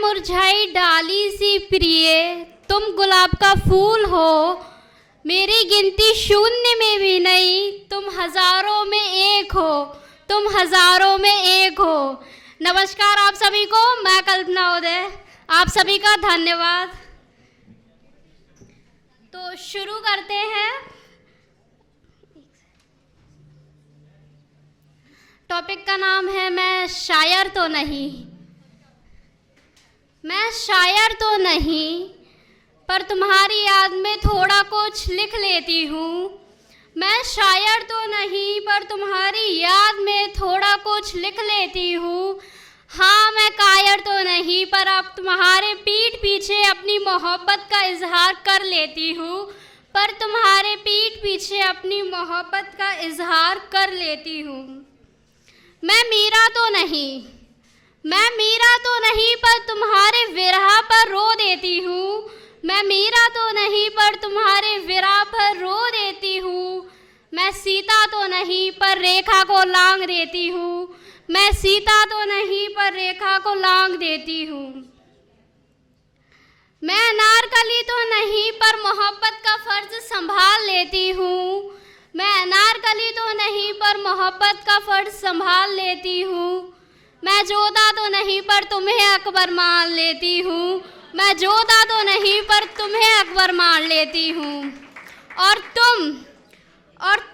मुरझाई डाली सी प्रिय, तुम गुलाब का फूल हो। मेरी गिनती शून्य में भी नहीं, तुम हजारों में एक हो, तुम हजारों में एक हो। नमस्कार आप सभी को, मैं कल्पना उदय, आप सभी का धन्यवाद। तो शुरू करते हैं। टॉपिक का नाम है मैं शायर तो नहीं। मैं शायर तो नहीं, पर तुम्हारी याद में थोड़ा कुछ लिख लेती हूँ। मैं शायर तो नहीं, पर तुम्हारी याद में थोड़ा कुछ लिख लेती हूँ। हाँ, मैं कायर तो नहीं, पर अब तुम्हारे पीठ पीछे अपनी मोहब्बत का इजहार कर लेती हूँ। पर तुम्हारे पीठ पीछे अपनी मोहब्बत का इजहार कर लेती हूँ। मैं मीरा तो नहीं, मैं मीरा तो नहीं, पर तुम्हारे विरह पर रो देती हूँ। मैं मीरा तो नहीं, पर तुम्हारे विरह पर रो देती हूँ। मैं सीता तो नहीं, पर रेखा को लांघ देती हूँ। मैं सीता तो नहीं, पर रेखा को लांघ देती हूँ। मैं अनारकली तो नहीं, पर मोहब्बत का फर्ज संभाल लेती हूँ। मैं अनारकली तो नहीं, पर मोहब्बत का फर्ज संभाल लेती हूँ। मैं जोधा तो नहीं, पर तुम्हें अकबर मान लेती हूँ। मैं जोधा तो नहीं, पर तुम्हें अकबर मान लेती हूँ। और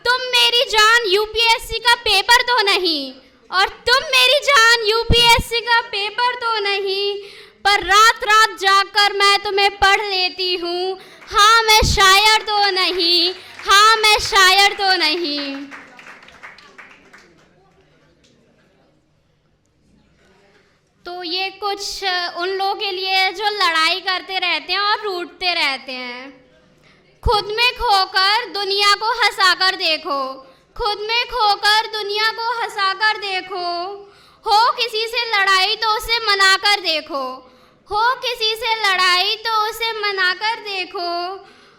तुम मेरी जान यूपीएससी का पेपर तो नहीं, और तुम मेरी जान यूपीएससी का पेपर तो नहीं, पर रात रात जाकर मैं तुम्हें पढ़ लेती हूँ। हाँ, मैं शायर तो नहीं, हाँ, मैं शायर तो नहीं। तो ये कुछ उन लोगों के लिए जो लड़ाई करते रहते हैं और रूठते रहते हैं। खुद में खोकर दुनिया को हंसाकर देखो, खुद में खोकर दुनिया को हंसाकर देखो। हो किसी से लड़ाई तो उसे मनाकर देखो, हो किसी से लड़ाई तो उसे मनाकर देखो।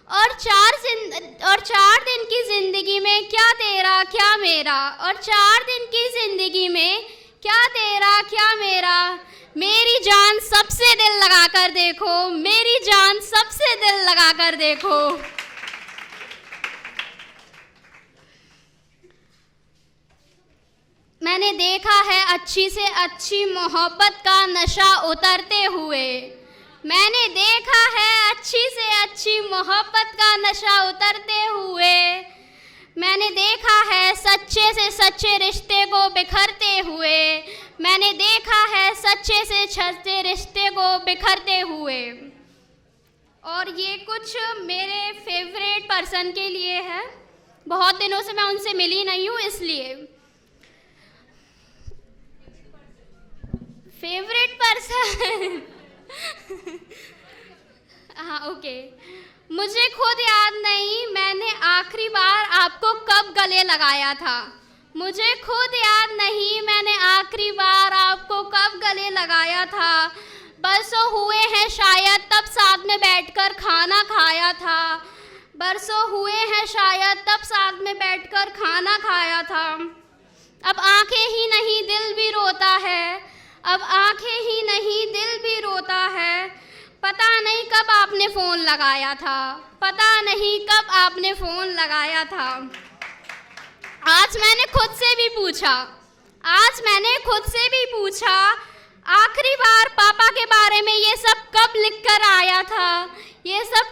और चार दिन की जिंदगी में क्या तेरा क्या मेरा, और 4 दिन की जिंदगी में क्या तेरा क्या मेरा। मेरी जान सबसे दिल लगाकर देखो, मेरी जान सबसे दिल लगाकर देखो। मैंने देखा है अच्छी से अच्छी मोहब्बत का नशा उतरते हुए। मैंने देखा है अच्छी से अच्छी मोहब्बत का नशा उतरते हुए। मैंने देखा है सच्चे से सच्चे रिश्ते को बिखरते हुए। मैंने देखा है सच्चे से सच्चे रिश्ते को बिखरते हुए। और ये कुछ मेरे फेवरेट पर्सन के लिए है। बहुत दिनों से मैं उनसे मिली नहीं हूँ, इसलिए फेवरेट पर्सन हाँ, ओके। मुझे खुद याद नहीं मैंने आखिरी बार आपको कब गले लगाया था। मुझे खुद याद नहीं मैंने आखिरी बार आपको कब गले लगाया था। बरसों हुए हैं शायद तब साथ में बैठकर खाना खाया था। बरसों हुए हैं शायद तब साथ में बैठकर खाना खाया था। अब आंखें ही नहीं दिल भी रोता है, अब आंखें ही नहीं दिल भी रोता है। पता नहीं कब आपने फ़ोन लगाया था, पता नहीं कब आपने फ़ोन लगाया था। आज मैंने खुद से भी पूछा, आज मैंने खुद से भी पूछा, आखिरी बार पापा के बारे में ये सब कब लिखकर आया था, ये सब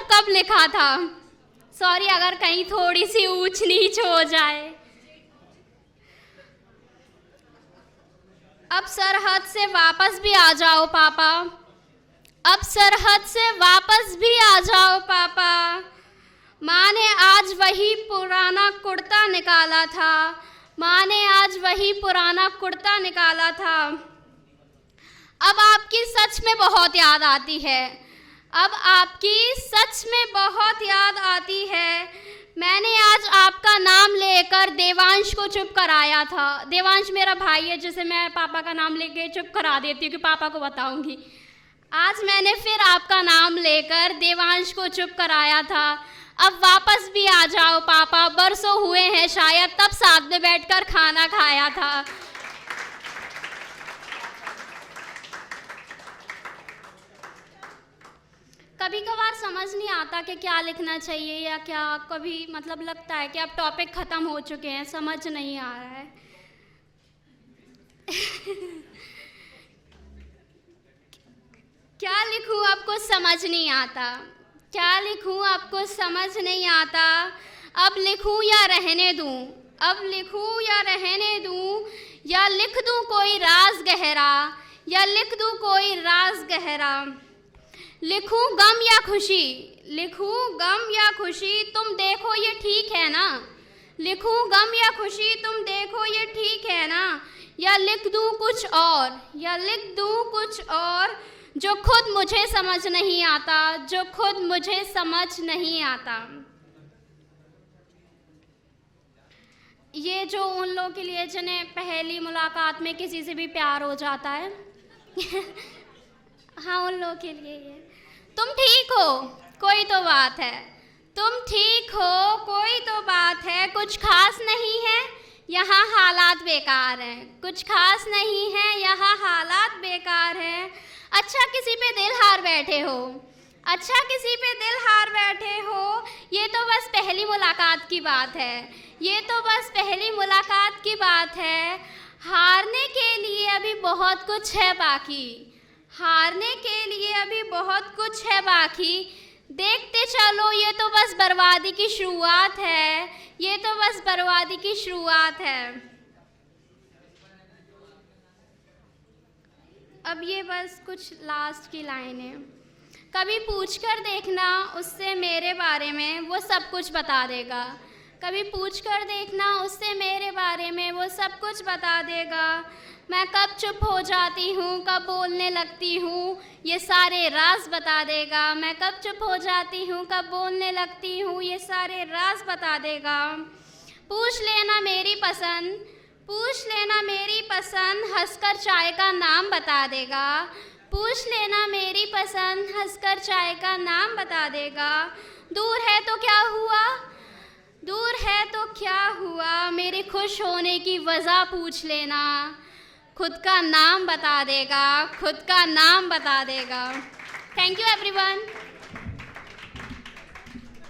कब लिखा था। सॉरी अगर कहीं थोड़ी सी ऊंच नीच हो जाए। अब सरहद से वापस भी आ जाओ पापा, अब सरहद से वापस भी आ जाओ पापा। माँ ने आज वही पुराना कुर्ता निकाला था, माँ ने आज वही पुराना कुर्ता निकाला था। अब आपकी सच में बहुत याद आती है, अब आपकी सच में बहुत याद आती है। मैंने आज आपका नाम लेकर देवांश को चुप कराया था। देवांश मेरा भाई है जिसे मैं पापा का नाम लेके चुप करा देती हूँ कि पापा को बताऊंगी। आज मैंने फिर आपका नाम लेकर देवांश को चुप कराया था। अब वापस भी आ जाओ पापा, बरसों हुए हैं शायद तब साथ में बैठकर खाना खाया था। कभी कभार समझ नहीं आता कि क्या लिखना चाहिए या क्या, कभी मतलब लगता है कि अब टॉपिक ख़त्म हो चुके हैं, समझ नहीं आ रहा है। क्या लिखूं आपको समझ नहीं आता, क्या लिखूं आपको समझ नहीं आता। अब लिखूं या रहने दूं, अब लिखूं या रहने दूं, या लिख दूं कोई राज गहरा, या लिख दूं कोई राज गहरा। लिखूं गम या खुशी, लिखूं गम या खुशी, तुम देखो ये ठीक है ना। लिखूं गम या खुशी, तुम देखो ये ठीक है ना। या लिख दूं कुछ और, या लिख दूं कुछ और, जो खुद मुझे समझ नहीं आता, जो खुद मुझे समझ नहीं आता। ये जो उन लोगों के लिए जिन्हें पहली मुलाकात में किसी से भी प्यार हो जाता है हाँ, उन लोगों के लिए ये। तुम ठीक हो, कोई तो बात है, तुम ठीक हो, कोई तो बात है, कुछ खास नहीं है, यहाँ हालात बेकार हैं, कुछ खास नहीं है, यहाँ हालात बेकार हैं। अच्छा किसी पे दिल हार बैठे हो, अच्छा किसी पे दिल हार बैठे हो, ये तो बस पहली मुलाकात की बात है, ये तो बस पहली मुलाकात की बात है। हारने के लिए अभी बहुत कुछ है बाकी, हारने के लिए अभी बहुत कुछ है बाकी। देखते चलो ये तो बस बर्बादी की शुरुआत है, ये तो बस बर्बादी की शुरुआत है। अब ये बस कुछ लास्ट की लाइनें। कभी पूछ कर देखना उससे मेरे बारे में, वो सब कुछ बता देगा। कभी पूछ कर देखना उससे मेरे बारे में, वो सब कुछ बता देगा। मैं कब चुप हो जाती हूँ, कब बोलने लगती हूँ, ये सारे राज बता देगा। मैं कब चुप हो जाती हूँ, कब बोलने लगती हूँ, ये सारे राज बता देगा। पूछ लेना मेरी पसंद, पूछ लेना मेरी पसंद, हंसकर चाय का नाम बता देगा। पूछ लेना मेरी पसंद, हंसकर चाय का नाम बता देगा। दूर है तो क्या हुआ, दूर है तो क्या हुआ, मेरे खुश होने की वजह पूछ लेना। खुद का नाम बता देगा, खुद का नाम बता देगा। Thank you everyone.